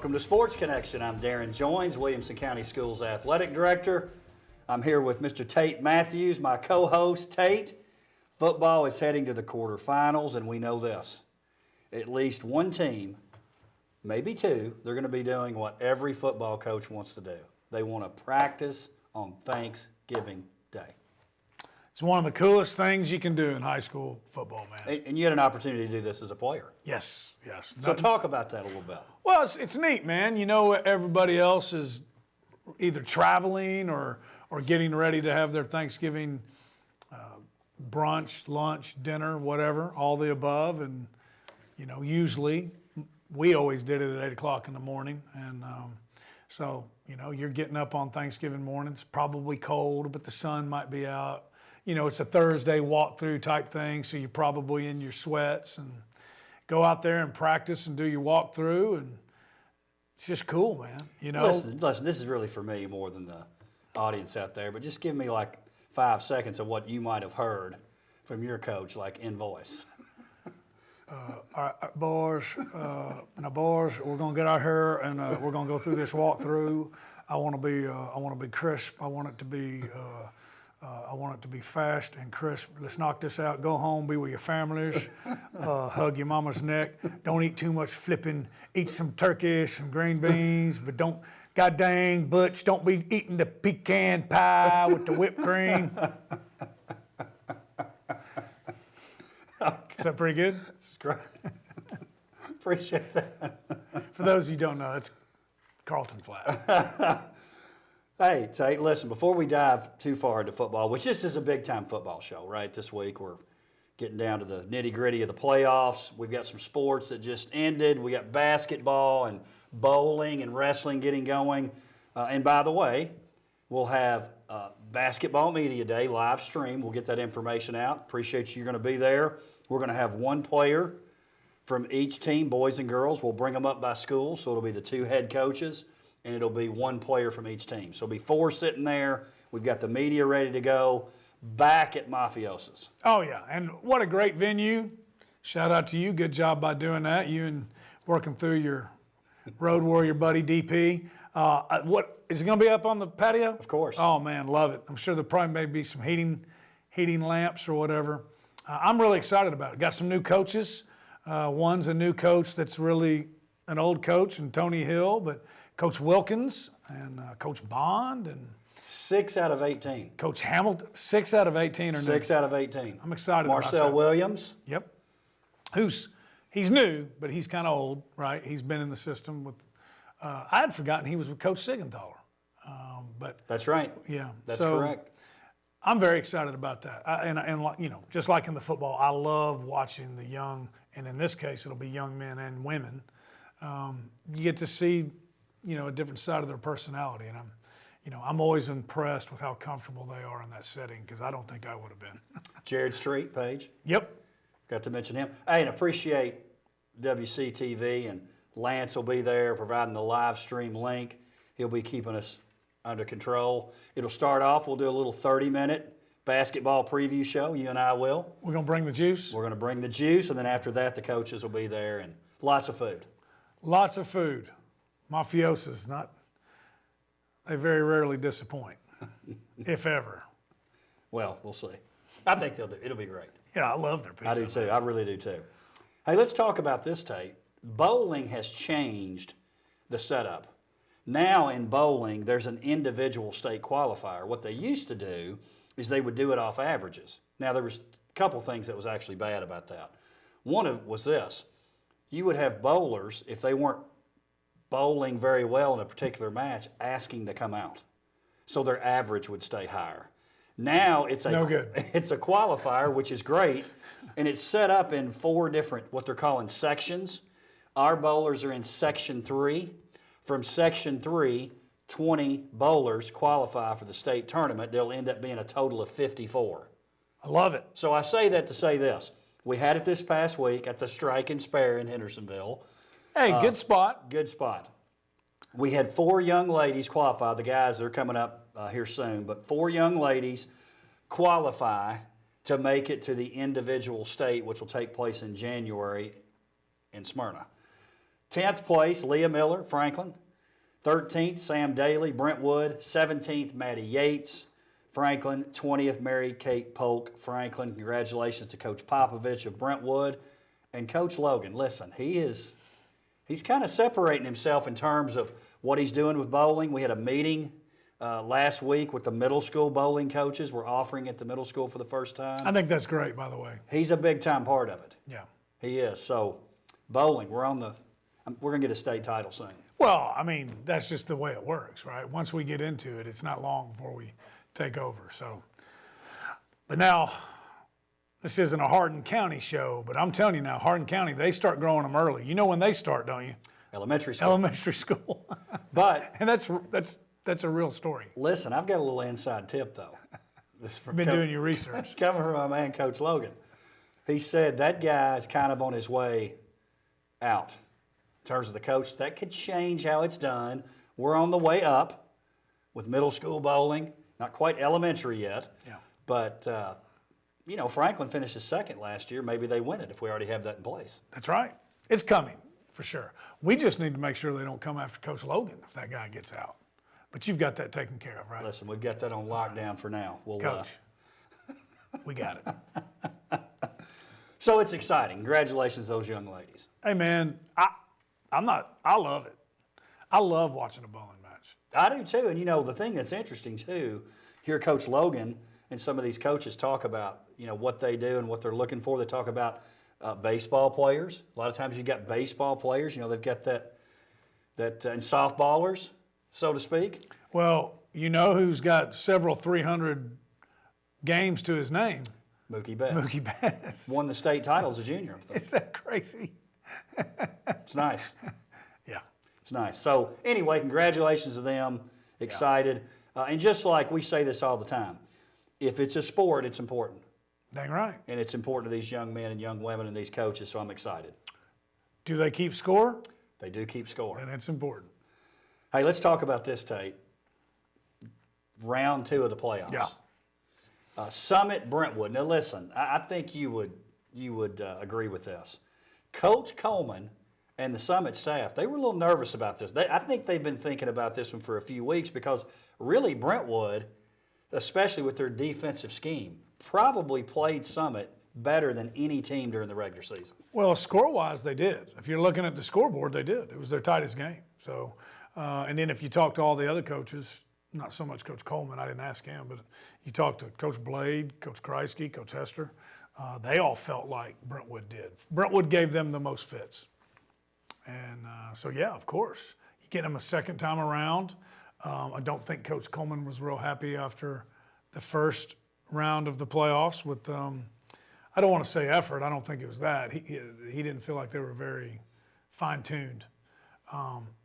Welcome to Sports Connection. I'm Darrin Joins, Williamson County Schools Athletic Director. I'm here with Mr. Tate Mathews, my co-host. Tate, football is heading to the quarterfinals, and we know this. At least one team, maybe two, they're going to be doing what every football coach wants to do. They want to practice on Thanksgiving Day. It's one of the coolest things you can do in high school football, man. And you had an opportunity to do this as a player. Yes. So talk about that a little bit. Well, it's neat, man. You know, everybody else is either traveling or getting ready to have their Thanksgiving brunch, lunch, dinner, whatever, all the above. And, you know, usually we always did it at 8 o'clock in the morning. And so, you know, you're getting up on Thanksgiving morning. It's probably cold, but the sun might be out. You know, it's a Thursday walkthrough type thing, so you're probably in your sweats and go out there and practice and do your walkthrough, and it's just cool, man. You know. Listen, this is really for me more than the audience out there, but just give me like 5 seconds of what you might have heard from your coach, like in voice. All right, boys, we're gonna get out here and we're gonna go through this walkthrough. I want to be crisp. I want it to be fast and crisp. Let's knock this out. Go home, be with your families, hug your mama's neck. Don't eat too much flipping. Eat some turkey, some green beans, but don't, god dang, Butch, don't be eating the pecan pie with the whipped cream. Okay. Is that pretty good? That's great. Appreciate that. For those of you who don't know, it's Carlton Flat. Hey, Tate, listen, before we dive too far into football, which this is a big-time football show, right? This week we're getting down to the nitty-gritty of the playoffs. We've got some sports that just ended. We got basketball and bowling and wrestling getting going. And by the way, we'll have Basketball Media Day live stream. We'll get that information out. Appreciate you're going to be there. We're going to have one player from each team, boys and girls. We'll bring them up by school, so it'll be the 2 head coaches. And it'll be 1 player from each team. So it'll be 4 sitting there. We've got the media ready to go back at Mathews. Oh, yeah, and what a great venue. Shout out to you. Good job by doing that. You and working through your Road Warrior buddy, DP. What is it going to be up on the patio? Of course. Oh, man, love it. I'm sure there probably may be some heating lamps or whatever. I'm really excited about it. Got some new coaches. One's a new coach that's really an old coach, and Tony Hill, but Coach Wilkins and Coach Bond and 6 out of 18. Coach Hamilton. 6 out of 18 are 6 new. out of 18. I'm excited Marcel about that. Williams. Yep. He's new, but he's kind of old, right? He's been in the system with. I had forgotten he was with Coach Sigenthaler, but That's right. yeah, That's so correct. I'm very excited about that. And you know, just like in the football, I love watching the young, and in this case, it'll be young men and women. You get to see, you know, a different side of their personality, and I'm always impressed with how comfortable they are in that setting, because I don't think I would have been. Jared Street, Paige. Yep. Got to mention him. Hey, and appreciate WCTV, and Lance will be there providing the live stream link. He'll be keeping us under control. It'll start off, we'll do a little 30-minute basketball preview show. You and I will. We're going to bring the juice? We're going to bring the juice, and then after that, the coaches will be there, and lots of food. Lots of food. Mafiosos, they very rarely disappoint, if ever. Well, we'll see. I think they'll do. It'll be great. Yeah, I love their pizza. I do too. I really do too. Hey, let's talk about this, Tate. Bowling has changed the setup. Now in bowling, there's an individual state qualifier. What they used to do is they would do it off averages. Now, there was a couple things that was actually bad about that. One was this. You would have bowlers, if they weren't bowling very well in a particular match, asking to come out. So their average would stay higher. Now it's it's a qualifier, which is great, and it's set up in 4 different, what they're calling sections. Our bowlers are in Section 3. From Section 3, 20 bowlers qualify for the state tournament. There'll end up being a total of 54. I love it. So I say that to say this. We had it this past week at the Strike and Spare in Hendersonville. Hey, good spot. Good spot. We had 4 young ladies qualify. The guys are coming up here soon, but 4 young ladies qualify to make it to the individual state, which will take place in January in Smyrna. 10th place, Leah Miller, Franklin. 13th, Sam Daly, Brentwood. 17th, Maddie Yates, Franklin. 20th, Mary Kate Polk, Franklin. Congratulations to Coach Popovich of Brentwood. And Coach Logan, listen, he's kind of separating himself in terms of what he's doing with bowling. We had a meeting last week with the middle school bowling coaches. We're offering at the middle school for the first time. I think that's great, by the way. He's a big-time part of it. Yeah. He is. So, bowling, we're going to get a state title soon. Well, I mean, that's just the way it works, right? Once we get into it, it's not long before we take over. So, but now, this isn't a Hardin County show, but I'm telling you now, Hardin County, they start growing them early. You know when they start, don't you? Elementary school. Elementary school. But and that's a real story. listen, I've got a little inside tip, though. This You've been doing your research. Coming from my man, Coach Logan. He said that guy is kind of on his way out in terms of the coach. That could change how it's done. We're on the way up with middle school bowling. Not quite elementary yet. Yeah. But, Franklin finished second last year. Maybe they win it if we already have that in place. That's right. It's coming, for sure. We just need to make sure they don't come after Coach Logan if that guy gets out. But you've got that taken care of, right? Listen, we've got that on lockdown for now. We'll, Coach, we got it. So it's exciting. Congratulations to those young ladies. Hey, man, I love it. I love watching a bowling match. I do too. And the thing that's interesting too, hear Coach Logan and some of these coaches talk about, what they do and what they're looking for. They talk about baseball players. A lot of times you got baseball players, they've got that and softballers, so to speak. Well, who's got several 300 games to his name? Mookie Betts. Mookie Betts. Won the state title as a junior. Is that crazy? It's nice. Yeah. It's nice. So anyway, congratulations to them. Excited. And just like we say this all the time, if it's a sport, it's important. Dang right. And it's important to these young men and young women and these coaches, so I'm excited. Do they keep score? They do keep score. And it's important. Hey, let's talk about this, Tate. Round 2 of the playoffs. Yeah. Summit Brentwood. Now listen, I think you would agree with this. Coach Coleman and the Summit staff, they were a little nervous about this. I think they've been thinking about this one for a few weeks because really Brentwood, especially with their defensive scheme, probably played Summit better than any team during the regular season. Well, score-wise, they did. If you're looking at the scoreboard, they did. It was their tightest game. So, and then if you talk to all the other coaches, not so much Coach Coleman, I didn't ask him, but you talk to Coach Blade, Coach Kreisky, Coach Hester, they all felt like Brentwood did. Brentwood gave them the most fits. And so, yeah, of course. You get them a second time around. I don't think Coach Coleman was real happy after the first round of the playoffs with, I don't want to say effort. I don't think it was that. He didn't feel like they were very fine-tuned.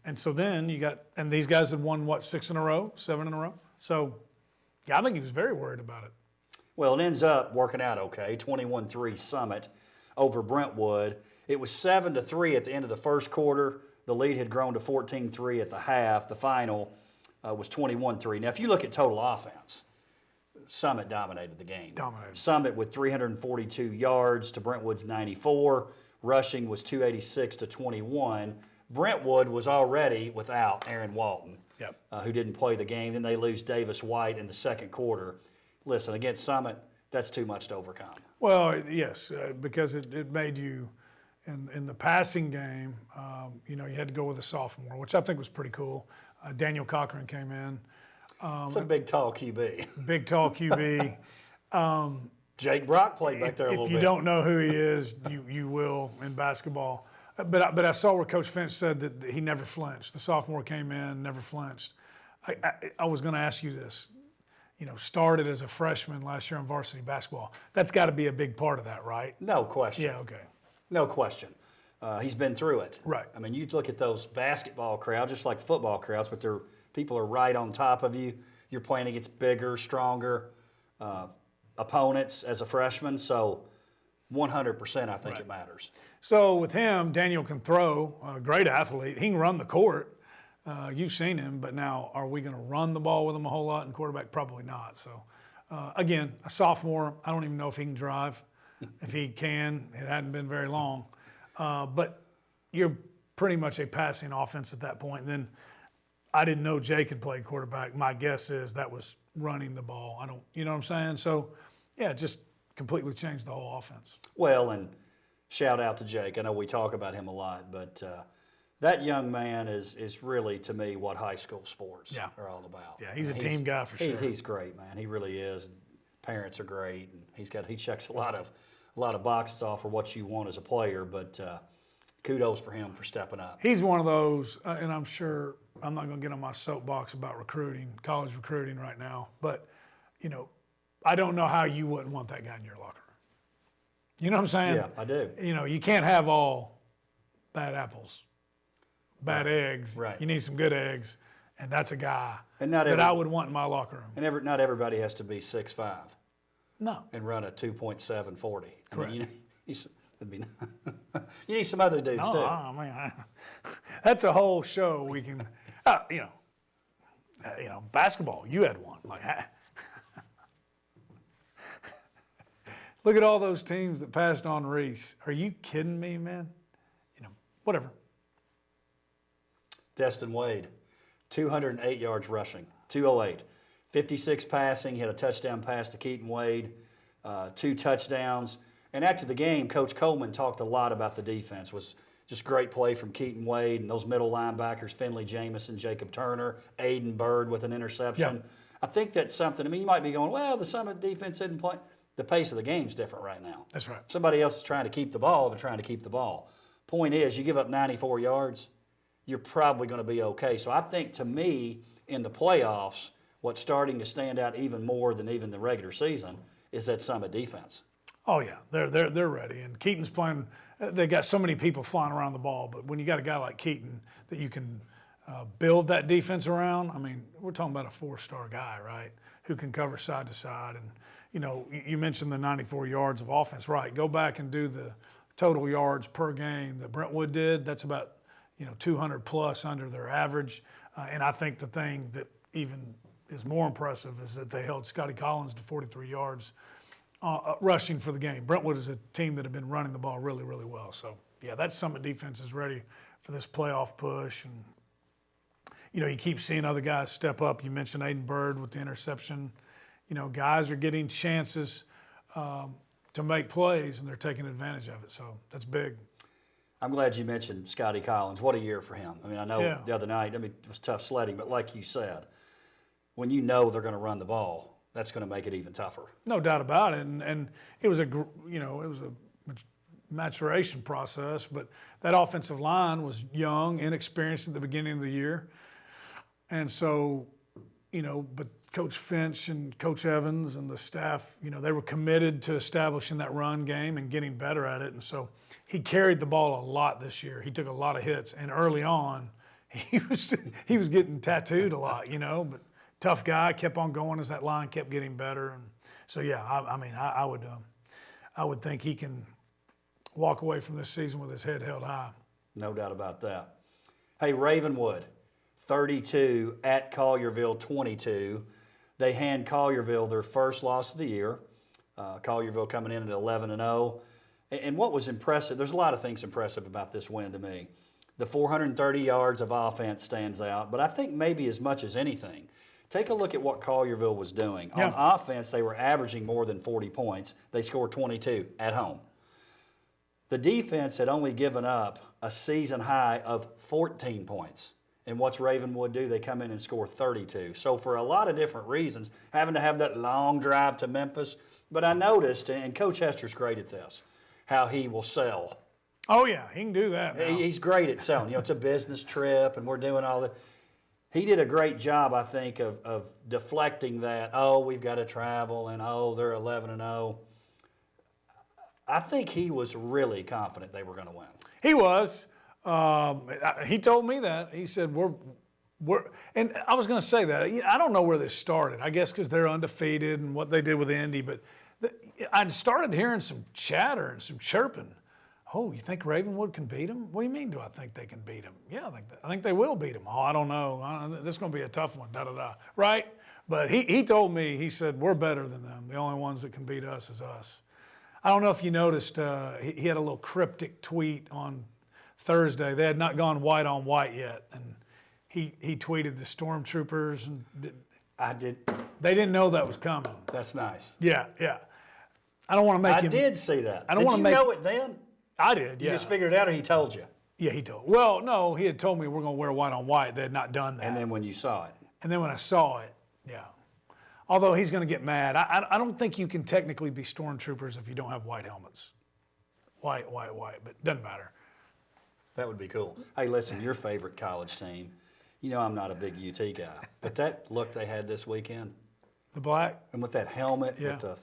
And so then and these guys had won, 6 in a row, 7 in a row? So, yeah, I think he was very worried about it. Well, it ends up working out okay, 21-3 Summit over Brentwood. It was 7-3 at the end of the first quarter. The lead had grown to 14-3 at the half. The final was 21-3. Now, if you look at total offense, Summit dominated the game. Summit with 342 yards to Brentwood's 94. Rushing was 286 to 21. Brentwood was already without Aaron Walton, who didn't play the game. Then they lose Davis White in the second quarter. Listen, against Summit, that's too much to overcome. Well, yes, because it made you, in the passing game, you had to go with a sophomore, which I think was pretty cool. Daniel Cochran came in. It's a big, tall QB. Big, tall QB. Jake Brock played back there a little bit. If you don't know who he is, you will in basketball. But I saw where Coach Finch said that he never flinched. The sophomore came in, never flinched. I was going to ask you this. Started as a freshman last year in varsity basketball. That's got to be a big part of that, right? No question. Yeah, okay. No question. He's been through it. Right. I mean, you look at those basketball crowds, just like the football crowds, but people are right on top of you. You're playing against bigger, stronger opponents as a freshman, so 100% I think it matters. So with him, Daniel can throw, a great athlete. He can run the court. You've seen him, but now are we going to run the ball with him a whole lot in quarterback? Probably not. So, again, a sophomore, I don't even know if he can drive. If he can, it hadn't been very long. But you're pretty much a passing offense at that point. And then I didn't know Jake had played quarterback. My guess is that was running the ball. You know what I'm saying? So, yeah, it just completely changed the whole offense. Well, and shout out to Jake. I know we talk about him a lot, but that young man is really, to me, what high school sports are all about. Yeah, he's a team guy for sure. He's great, man. He really is. And parents are great, and he checks a lot of boxes off for what you want as a player. But kudos for him for stepping up. He's one of those, and I'm sure I'm not going to get on my soapbox about college recruiting right now, but I don't know how you wouldn't want that guy in your locker room. You know what I'm saying? Yeah, I do. You can't have all bad apples, bad eggs. Right. You need some good eggs, and that's a guy and that I would want in my locker room. And not everybody has to be 6'5". No. And run a 2.740. Correct. I mean, you need some other dudes too. I mean, that's a whole show we can, basketball. You had one. Look at all those teams that passed on Reese. Are you kidding me, man? Whatever. Destin Wade, 208 yards rushing, 208. 56 passing. He had a touchdown pass to Keaton Wade, 2 touchdowns. And after the game, Coach Coleman talked a lot about the defense. It was just great play from Keaton Wade and those middle linebackers, Finley Jamison, Jacob Turner, Aiden Bird with an interception. Yeah. I think that's something. I mean, you might be going, well, the Summit defense didn't play. The pace of the game's different right now. That's right. If somebody else is trying to keep the ball, they're trying to keep the ball. Point is, you give up 94 yards, you're probably going to be okay. So I think, to me, in the playoffs, what's starting to stand out even more than even the regular season is that Summit defense. Oh yeah, they're ready. And Keaton's playing. They got so many people flying around the ball, but when you got a guy like Keaton that you can build that defense around, I mean, we're talking about a 4-star guy, right? Who can cover side to side. And you mentioned the 94 yards of offense, right? Go back and do the total yards per game that Brentwood did. That's about 200 plus under their average. And I think the thing that even is more impressive is that they held Scotty Collins to 43 yards. Rushing for the game. Brentwood is a team that have been running the ball really, really well. So, yeah, that Summit defense is ready for this playoff push. And, you keep seeing other guys step up. You mentioned Aiden Bird with the interception. Guys are getting chances to make plays, and they're taking advantage of it. So, that's big. I'm glad you mentioned Scotty Collins. What a year for him. I mean, I know the other night, it was tough sledding, but like you said, when you know they're going to run the ball, that's going to make it even tougher. No doubt about it, and it was a maturation process. But that offensive line was young, inexperienced at the beginning of the year, and so but Coach Finch and Coach Evans and the staff, they were committed to establishing that run game and getting better at it. And so he carried the ball a lot this year. He took a lot of hits, and early on, he was getting tattooed a lot, but. Tough guy, kept on going as that line kept getting better, and so yeah, I would think he can walk away from this season with his head held high. No doubt about that. Hey, Ravenwood, 32 at Collierville, 22. They hand Collierville their first loss of the year. Collierville coming in at 11-0. And what was impressive, there's a lot of things impressive about this win to me. The 430 yards of offense stands out, but I think maybe as much as anything, take a look at what Collierville was doing. Yeah. On offense, they were averaging more than 40 points. They scored 22 at home. The defense had only given up a season high of 14 points. And what's Ravenwood do? They come in and score 32. So for a lot of different reasons, having to have that long drive to Memphis. But I noticed, and Coach Hester's great at this, how he will sell. Oh, yeah, he can do that now. He's great at selling. It's a business trip, and we're doing all that. He did a great job, I think, of deflecting that, we've got to travel, and they're 11-0. I think he was really confident they were going to win. He was. He told me that. He said, and I was going to say that. I don't know where this started. I guess because they're undefeated and what they did with Indy, but I started hearing some chatter and some chirping. Oh, you think Ravenwood can beat them? What do you mean, do I think they can beat them? Yeah, I think they will beat them. Oh, I don't know. This is going to be a tough one, right? But he told me, he said, we're better than them. The only ones that can beat us is us. I don't know if you noticed, he had a little cryptic tweet on Thursday. They had not gone white on white yet, and he tweeted the stormtroopers, and I did. they didn't know that was coming. That's nice. Yeah. I don't want to make I him. did see that. I don't want to Did make. you know it then? I did. You Yeah. just figured it out, or he told you? Yeah, he told. Well, no, he had told me we're going to wear white on white. They had not done that. And then when you saw it. And then when I saw it, yeah. Although he's going to get mad. I don't think you can technically be stormtroopers if you don't have white helmets. White, but doesn't matter. That would be cool. Hey, listen, your favorite college team. You know I'm not a big UT guy, but that look they had this weekend, The black? and with that helmet, Yeah. with the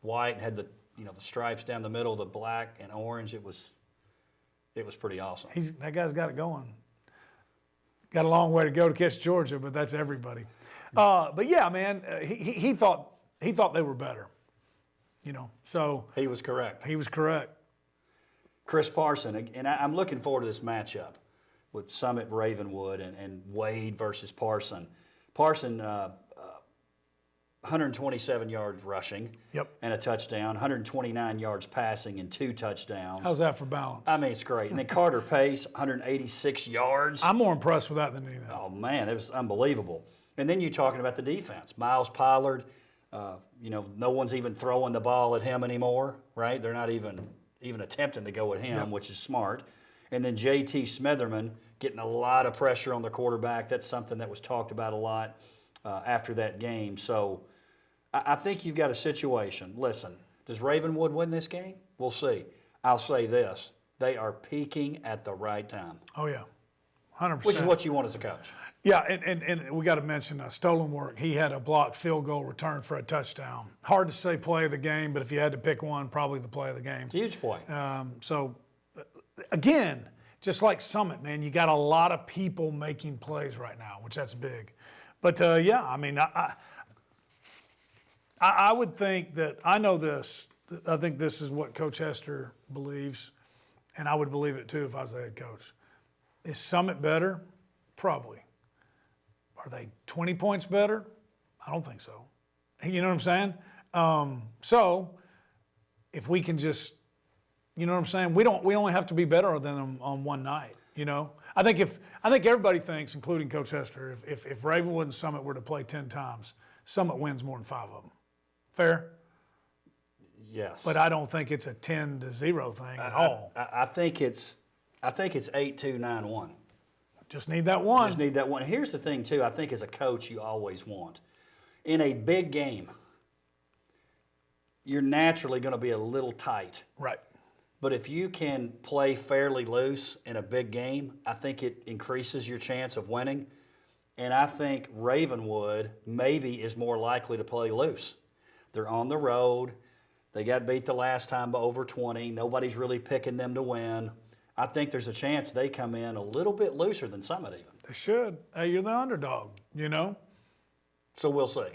white, and had the the stripes down the middle, the black and orange, it was pretty awesome. That guy's got it going. Got a long way to go to catch Georgia, but that's everybody. But yeah, man, he thought they were better. So He was correct. he was correct. Chris Parson, and I'm looking forward to this matchup with Summit Ravenwood and Wade versus Parson. Parson, 127 yards rushing Yep. and a touchdown, 129 yards passing and 2 touchdowns. How's that for balance? I mean, it's great. And then Carter Pace, 186 yards. I'm more impressed with that than anything. Oh, man, it was unbelievable. And then you're talking about the defense. Miles Pollard, no one's even throwing the ball at him anymore, right? They're not even attempting to go at him, which is smart. And then J.T. Smitherman getting a lot of pressure on the quarterback. That's something that was talked about a lot after that game. So I think you've got a situation. Listen, does Ravenwood win this game? We'll see. I'll say this. They are peaking at the right time, Oh, yeah. 100%. which is what you want as a coach. Yeah, and we got to mention stolen work. He had a blocked field goal return for a touchdown. Hard to say play of the game, but if you had to pick one, probably the play of the game. Huge play. So, again, just like Summit, man, you got a lot of people making plays right now, which that's big. But, yeah, I mean, I would think that – I know this. I think this is what Coach Hester believes, and I would believe it too if I was the head coach. Is Summit better? Probably. Are they 20 points better? I don't think so. You know what I'm saying? So if we can just, you know what I'm saying? We only have to be better than them on one night. I think everybody thinks, including Coach Hester, if Ravenwood and Summit were to play 10 times, Summit wins more than 5 of them. Fair? Yes. But I don't think it's a 10-0 thing at all. I think it's 8-2, 9-1. Just need that one. Just need that one. Here's the thing, too, I think as a coach you always want. In a big game, you're naturally going to be a little tight. Right. But if you can play fairly loose in a big game, I think it increases your chance of winning. And I think Ravenwood maybe is more likely to play loose. They're on the road. They got beat the last time by over 20. Nobody's really picking them to win. I think there's a chance they come in a little bit looser than Summit even. They should. Hey, you're the underdog, So we'll see.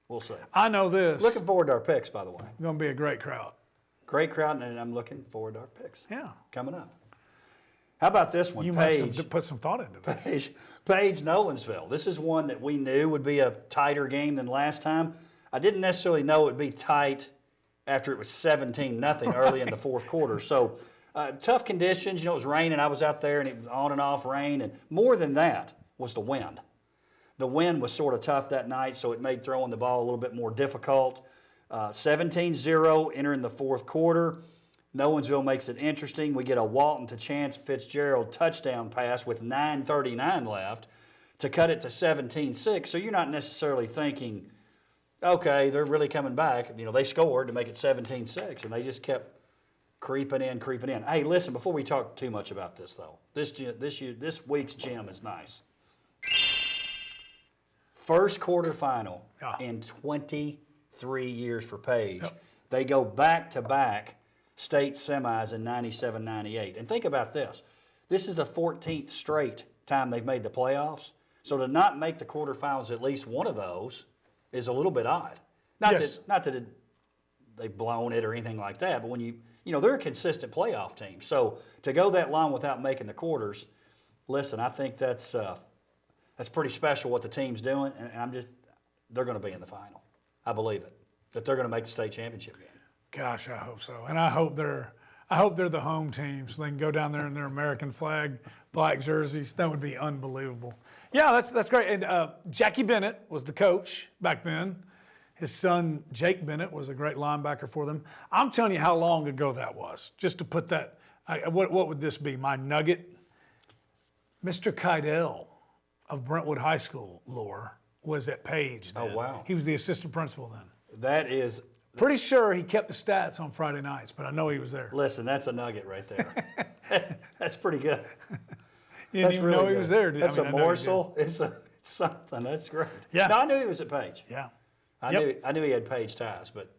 We'll see. I know this. Looking forward to our picks, by the way. It's going to be a great crowd. Great crowd, and I'm looking forward to our picks. Yeah. Coming up. How about this one? You Paige. must have put some thought into this. Paige, Nolensville. This is one that we knew would be a tighter game than last time. I didn't necessarily know it would be tight after it was 17-0 early in the fourth quarter. So tough conditions. It was raining. I was out there, and it was on and off rain. And more than that was the wind. The wind was sort of tough that night, so it made throwing the ball a little bit more difficult. 17-0 entering the fourth quarter. Nolensville makes it interesting. We get a Walton to Chance Fitzgerald touchdown pass with 9:39 left to cut it to 17-6. So you're not necessarily thinking, okay, they're really coming back. They scored to make it 17-6, and they just kept creeping in. Hey, listen, before we talk too much about this, though, this week's gem is nice. First quarterfinal in 23 years for Paige. Yep. They go back-to-back state semis in 97-98. And think about this. This is the 14th straight time they've made the playoffs. So to not make the quarterfinals at least one of those is a little bit odd. Not that they've blown it or anything like that, but when they're a consistent playoff team. So to go that long without making the quarters, listen, I think that's pretty special what the team's doing, and they're going to be in the final. I believe it, that they're going to make the state championship game. Gosh, I hope so. And I hope I hope they're the home team so they can go down there in their American flag black jerseys. That would be unbelievable. Yeah, that's great. And Jackie Bennett was the coach back then. His son, Jake Bennett, was a great linebacker for them. I'm telling you how long ago that was. Just to put that, what would this be? My nugget? Mr. Kydell of Brentwood High School lore was at Paige then. Oh, wow. He was the assistant principal then. That is, Pretty sure he kept the stats on Friday nights, but I know he was there. listen, that's a nugget right there. That's pretty good. You didn't even know he was there, did you? That's a morsel. It's something. That's great. Yeah. No, I knew he was at Paige. Yeah. I knew he had Paige ties, but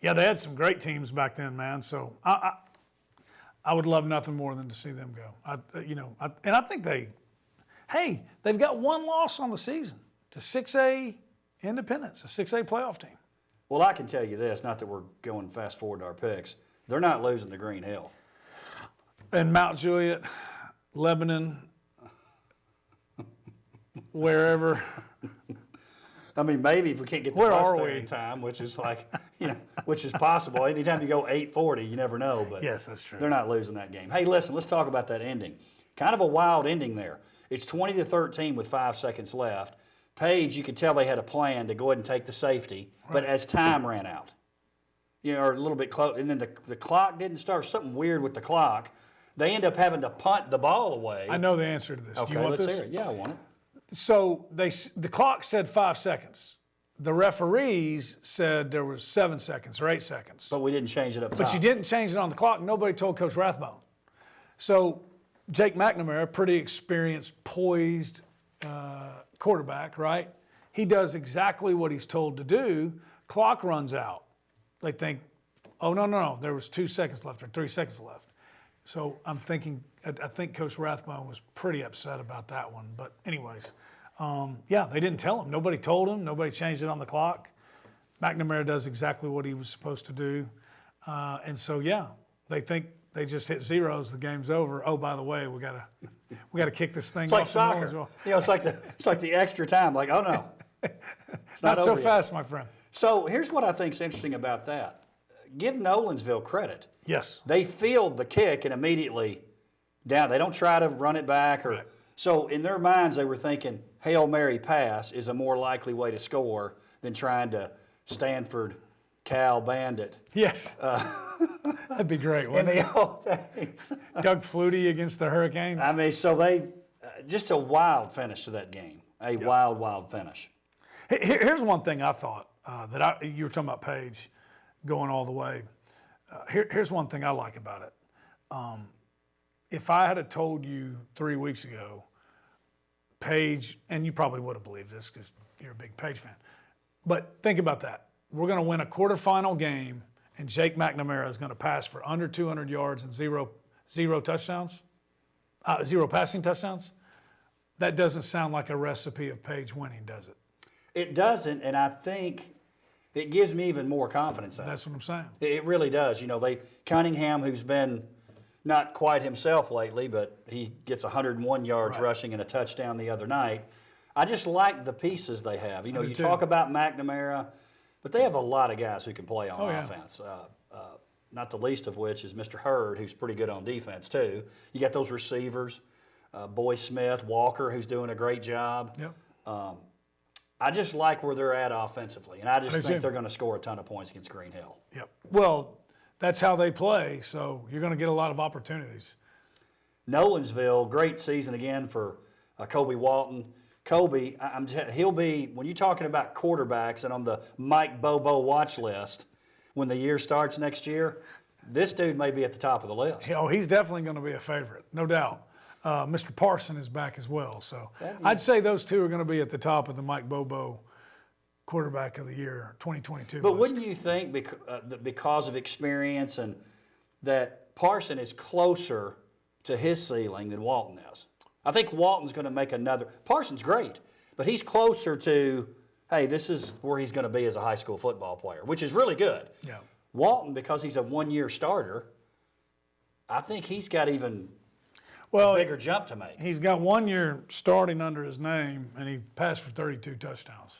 Yeah, they had some great teams back then, man. So I would love nothing more than to see them go. And I think they've got one loss on the season to 6A Independence, a 6A playoff team. well, I can tell you this. Not that we're going fast forward to our picks. They're not losing to Green Hill. And Mount Juliet, Lebanon, wherever. I mean, maybe if we can't get the Where bus are there we? in time, which is like, which is possible. Anytime you go 8:40, you never know. But Yes, that's true. they're not losing that game. Hey, listen, let's talk about that ending. Kind of a wild ending there. It's 20-13 with 5 seconds left. Paige, you could tell they had a plan to go ahead and take the safety, but as time ran out, or a little bit close, and then the clock didn't start. Something weird with the clock. They end up having to punt the ball away. I know the answer to this. Okay, Do you want let's this? hear it. Yeah, I want it. So the clock said 5 seconds. The referees said there was 7 seconds or 8 seconds. But we didn't change it up top. But you didn't change it on the clock. Nobody told Coach Rathbone. So Jake McNamara, pretty experienced, poised quarterback, right? He does exactly what he's told to do. Clock runs out. They think, oh, no, there was 2 seconds left or 3 seconds left. So I'm thinking, I think Coach Rathbone was pretty upset about that one. But anyways, they didn't tell him. Nobody told him. Nobody changed it on the clock. McNamara does exactly what he was supposed to do. And so, they think they just hit zeros. The game's over. Oh, by the way, we gotta kick this thing It's like off. soccer. It's like the extra time. Like, oh no, it's Not so over yet. fast, my friend. So here's what I think's interesting about that. Give Nolensville credit. Yes. They field the kick and immediately down. They don't try to run it back or. Right. So in their minds, they were thinking Hail Mary pass is a more likely way to score than trying to Stanford Cal Bandit Yes. That'd be great, in wouldn't it? the old days. Doug Flutie against the Hurricanes. I mean, so they just a wild finish to that game. A wild finish. Here's one thing I thought you were talking about Paige going all the way. Here's one thing I like about it. If I had told you 3 weeks ago, Paige, and you probably would have believed this because you're a big Paige fan, but think about that. We're going to win a quarterfinal game, and Jake McNamara is going to pass for under 200 yards and zero touchdowns, zero passing touchdowns. That doesn't sound like a recipe of Paige winning, does it? It doesn't, and I think it gives me even more confidence in it. That's what I'm saying. It really does. Cunningham, who's been not quite himself lately, but he gets 101 yards rushing and a touchdown the other night. I just like the pieces they have. You too. talk about McNamara, but they have a lot of guys who can play on yeah. offense. Not the least of which is Mr. Hurd, who's pretty good on defense too. You got those receivers, Boy Smith, Walker, who's doing a great job. Yep. I just like where they're at offensively, and I just do think too. they're going to score a ton of points against Green Hill. Yep. Well, that's how they play, so you're going to get a lot of opportunities. Nolensville, great season again for Kobe Walton. Kobe, he'll be, when you're talking about quarterbacks and on the Mike Bobo watch list, when the year starts next year, this dude may be at the top of the list. Oh, he's definitely going to be a favorite, no doubt. Mr. Parson is back as well, so I'd say those two are going to be at the top of the Mike Bobo quarterback of the year 2022 But list. wouldn't you think because of experience and that Parson is closer to his ceiling than Walton is? I think Walton's going to make another. Parson's great, but he's closer to, hey, this is where he's going to be as a high school football player, which is really good. Yeah. Walton, because he's a one-year starter, I think he's got even Well, a bigger jump to make. he's got 1 year starting under his name, and he passed for 32 touchdowns.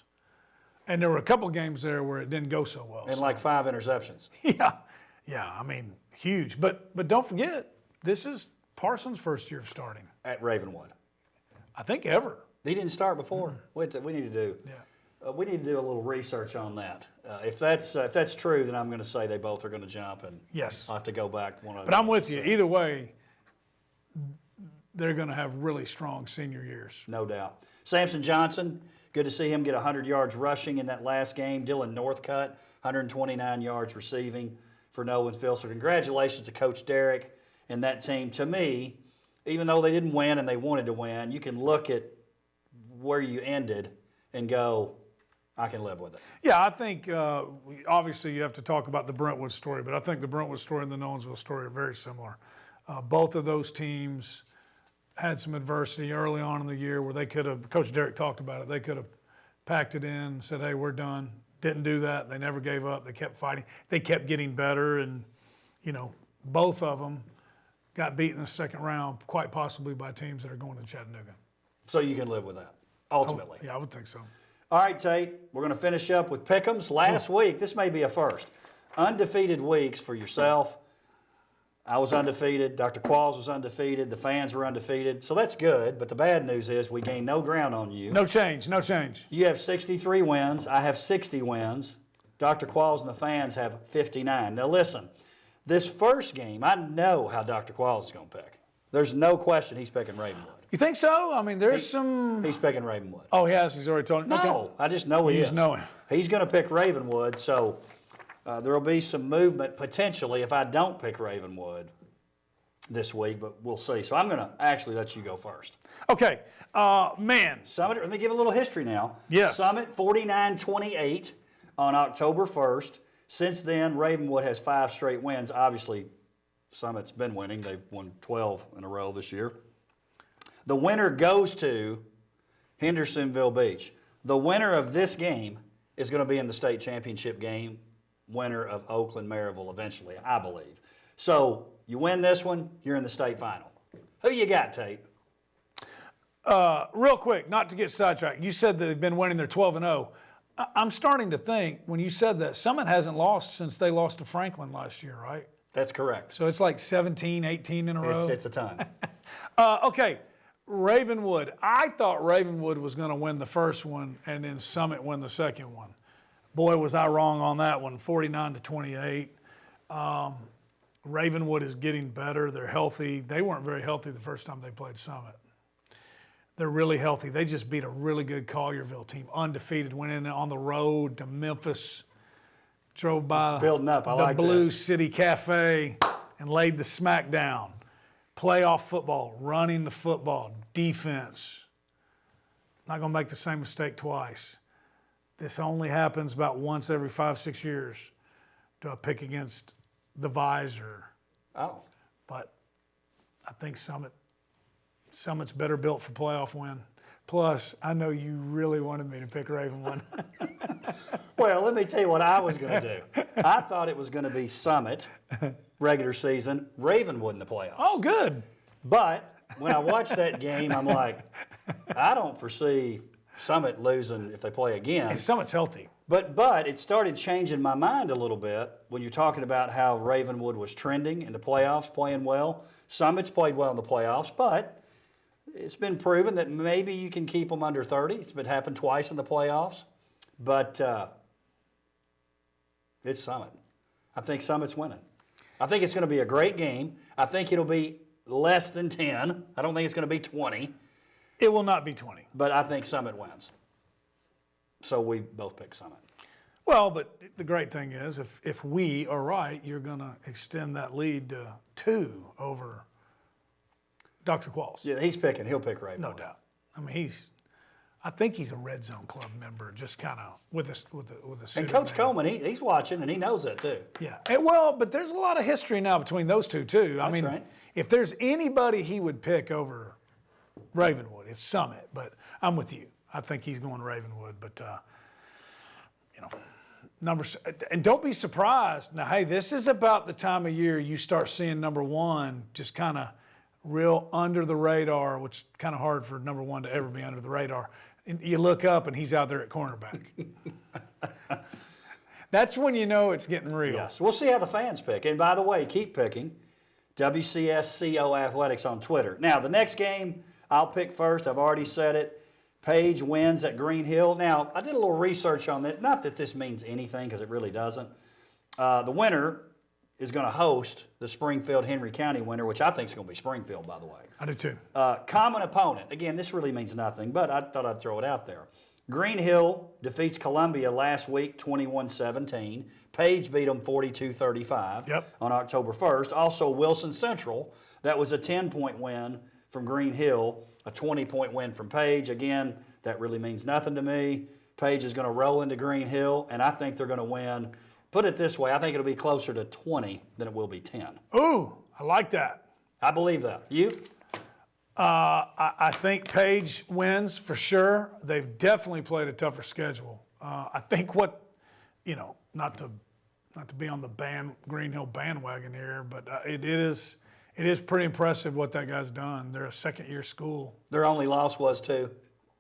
And there were a couple games there where it didn't go so well. And like 5 interceptions. Yeah. I mean, Huge. But don't forget, this is Parsons' first year of starting. At Ravenwood. I think ever. He didn't start before. We need to do. We need to do a little research on that. If that's true, then I'm going to say they both are going to jump, and Yes. I'll have to go back one of. But I'm with you. Either way, they're going to have really strong senior years. No doubt. Samson Johnson, good to see him get 100 yards rushing in that last game. Dylan Northcutt, 129 yards receiving for Nolensville. So congratulations to Coach Derrick and that team. To me, even though they didn't win and they wanted to win, you can look at where you ended and go, I can live with it. Yeah, I think obviously you have to talk about the Brentwood story, but I think the Brentwood story and the Nolensville story are very similar. Both of those teams had some adversity early on in the year where they could have, Coach Derrick talked about it, they could have packed it in, said, hey, we're done. Didn't do that. They never gave up. They kept fighting. They kept getting better, and, both of them got beat in the second round, quite possibly by teams that are going to Chattanooga. So you can live with that, ultimately. Yeah, I would think so. All right, Tate, we're going to finish up with Pickles. Last week, this may be a first. Undefeated weeks for yourself. I was undefeated. Dr. Qualls was undefeated. The fans were undefeated. So that's good, but the bad news is we gained no ground on you. No change. You have 63 wins. I have 60 wins. Dr. Qualls and the fans have 59. Now listen, this first game, I know how Dr. Qualls is going to pick. There's no question he's picking Ravenwood. You think so? I mean, there's some. He's picking Ravenwood. Oh, he has. He's already told me. No, Okay. I just know he is. You just know him. He's going to pick Ravenwood, so there will be some movement potentially if I don't pick Ravenwood this week, but we'll see. So I'm going to actually let you go first. Okay, man. Summit, let me give a little history now. Yes. Summit 49-28 on October 1st. Since then, Ravenwood has 5 straight wins. Obviously, Summit's been winning. They've won 12 in a row this year. The winner goes to Hendersonville Beach. The winner of this game is going to be in the state championship game, winner of Oakland-Maryville eventually, I believe. So you win this one, you're in the state final. Who you got, Tate? Real quick, not to get sidetracked, you said that they've been winning their 12-0. I'm starting to think, when you said that, Summit hasn't lost since they lost to Franklin last year, right? That's correct. So it's like 17, 18 in a row? It's a ton. Okay, Ravenwood. I thought Ravenwood was going to win the first one and then Summit win the second one. Boy, was I wrong on that one, 49-28. Ravenwood is getting better. They're healthy. They weren't very healthy the first time they played Summit. They're really healthy. They just beat a really good Collierville team, undefeated, went in on the road to Memphis, drove by building up. I the like Blue this. City Cafe and laid the smack down. Playoff football, running the football, defense. Not going to make the same mistake twice. This only happens about once every 5-6 years. Do I pick against the Visor? Oh. But I think Summit's better built for playoff win. Plus, I know you really wanted me to pick Ravenwood. Well, let me tell you what I was going to do. I thought it was going to be Summit, regular season, Ravenwood in the playoffs. Oh, good. But when I watched that game, I'm like, I don't foresee Summit losing if they play again. And Summit's healthy. But it started changing my mind a little bit when you're talking about how Ravenwood was trending in the playoffs, playing well. Summit's played well in the playoffs, but it's been proven that maybe you can keep them under 30. It's been happened twice in the playoffs. But it's Summit. I think Summit's winning. I think it's going to be a great game. I think it'll be less than 10. I don't think it's going to be 20. It will not be 20. But I think Summit wins. So we both pick Summit. Well, but the great thing is, if we are right, you're going to extend that lead to 2 over Dr. Qualls. Yeah, he'll pick Ravenwood. No doubt. I mean, I think he's a Red Zone Club member, just kind of with a And Coach Coleman, he's watching, and he knows that too. Yeah. But there's a lot of history now between those two, too. I mean, right. If there's anybody he would pick over Ravenwood, it's Summit. But I'm with you. I think he's going Ravenwood. But, numbers. And don't be surprised. Now, hey, this is about the time of year you start seeing number 1 just kind of real under the radar, which is kind of hard for number 1 to ever be under the radar. And you look up and he's out there at cornerback. That's when you know it's getting real. Yes, we'll see how the fans pick. And by the way, keep picking WCSCO Athletics on Twitter. Now, the next game I'll pick first. I've already said it. Paige wins at Green Hill. Now, I did a little research on that. Not that this means anything, because it really doesn't. The winner is going to host the Springfield-Henry County winner, which I think is going to be Springfield, by the way. I do too. Common opponent. Again, this really means nothing, but I thought I'd throw it out there. Green Hill defeats Columbia last week, 21-17. Paige beat them 42-35 on October 1st. Also, Wilson Central, that was a 10-point win from Green Hill, a 20-point win from Paige. Again, that really means nothing to me. Paige is going to roll into Green Hill, and I think they're going to win. Put it this way, I think it'll be closer to 20 than it will be 10. Ooh, I like that. I believe that. You? I think Paige wins for sure. They've definitely played a tougher schedule. I think not to be on the Green Hill bandwagon here, but it is pretty impressive what that guy's done. They're a second-year school. Their only loss was to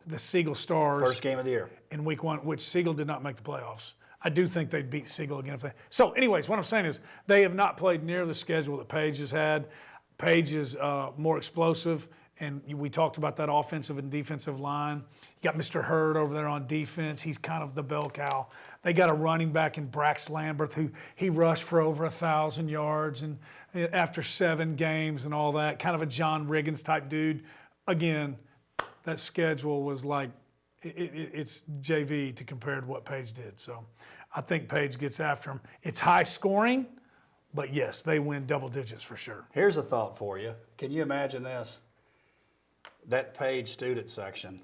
the Siegel Stars. First game of the year. In week 1, which Siegel did not make the playoffs. I do think they'd beat Siegel again if they. So, anyways, what I'm saying is they have not played near the schedule that Paige has had. Paige is more explosive, and we talked about that offensive and defensive line. You got Mr. Hurd over there on defense. He's kind of the bell cow. They got a running back in Brax Lamberth who he rushed for over 1,000 yards and after 7 games and all that. Kind of a John Riggins type dude. Again, that schedule was like it's JV to compare to what Paige did. So I think Paige gets after him. It's high scoring, but yes, they win double digits for sure. Here's a thought for you. Can you imagine this? That Paige student section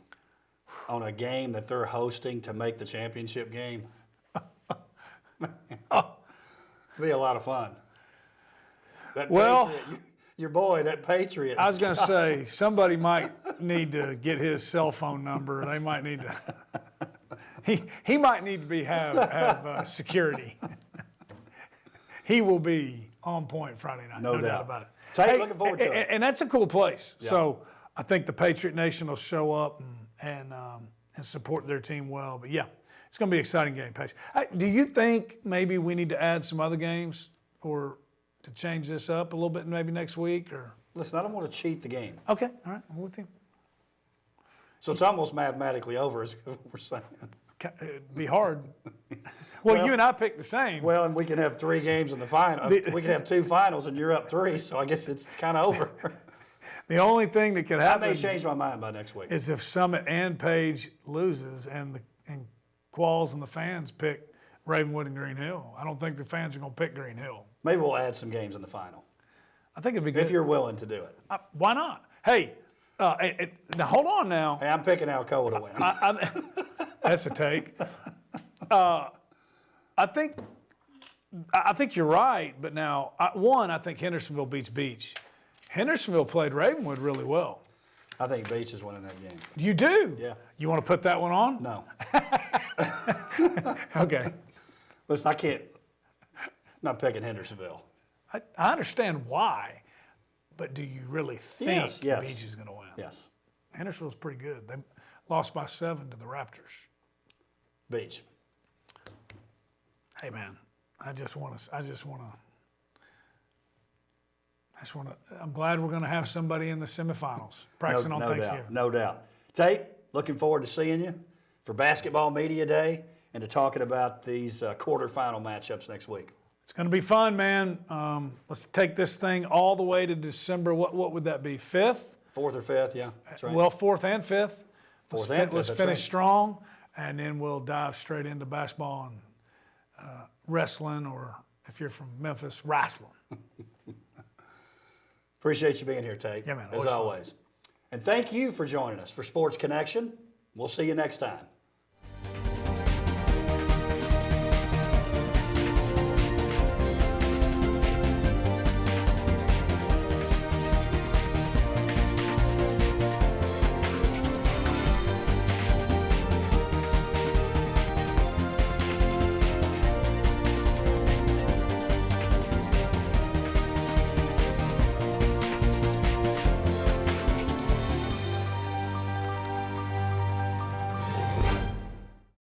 on a game that they're hosting to make the championship game. It'd be a lot of fun. That Patriot, your boy, that Patriot. I was going to say, somebody might need to get his cell phone number. They might need to. He might need to have security. He will be on point Friday night. No doubt about it. Tate, looking forward to it. And that's a cool place. Yeah. So I think the Patriot Nation will show up and support their team well. But yeah, it's going to be an exciting game, Paige. Do you think maybe we need to add some other games or to change this up a little bit maybe next week? Or listen, I don't want to cheat the game. Okay, all right, I'm with you. So it's almost mathematically over, is what we're saying. It'd be hard. Well, you and I picked the same. Well, and we can have 3 games in the final. We can have 2 finals, and you're up 3, so I guess it's kind of over. The only thing that could happen. I may change my mind by next week. Is if Summit and Paige loses and Qualls and the fans pick Ravenwood and Green Hill. I don't think the fans are going to pick Green Hill. Maybe we'll add some games in the final. I think it'd be good. If you're willing to do it. Why not? Hey, now hold on now. Hey, I'm picking Alcoa to win. That's a take. I think you're right, but now, I think Hendersonville beats Beach. Hendersonville played Ravenwood really well. I think Beach is winning that game. You do? Yeah. You want to put that one on? No. Okay. Listen, I'm not picking Hendersonville. I understand why, but do you really think Beach is going to win? Yes. Hendersonville's pretty good. They lost by 7 to the Raptors. Beach. Hey man, I'm glad we're going to have somebody in the semifinals practicing on Thanksgiving. No doubt. Tate, looking forward to seeing you for Basketball Media Day and to talking about these quarterfinal matchups next week. It's going to be fun, man. Let's take this thing all the way to December. What would that be? 5th? 4th or 5th, yeah. That's right. Well, 4th and 5th. Let's finish right. strong, and then we'll dive straight into basketball and wrestling, or if you're from Memphis, wrestling. Appreciate you being here, Tate. Yeah, man. As always. And thank you for joining us for Sports Connection. We'll see you next time.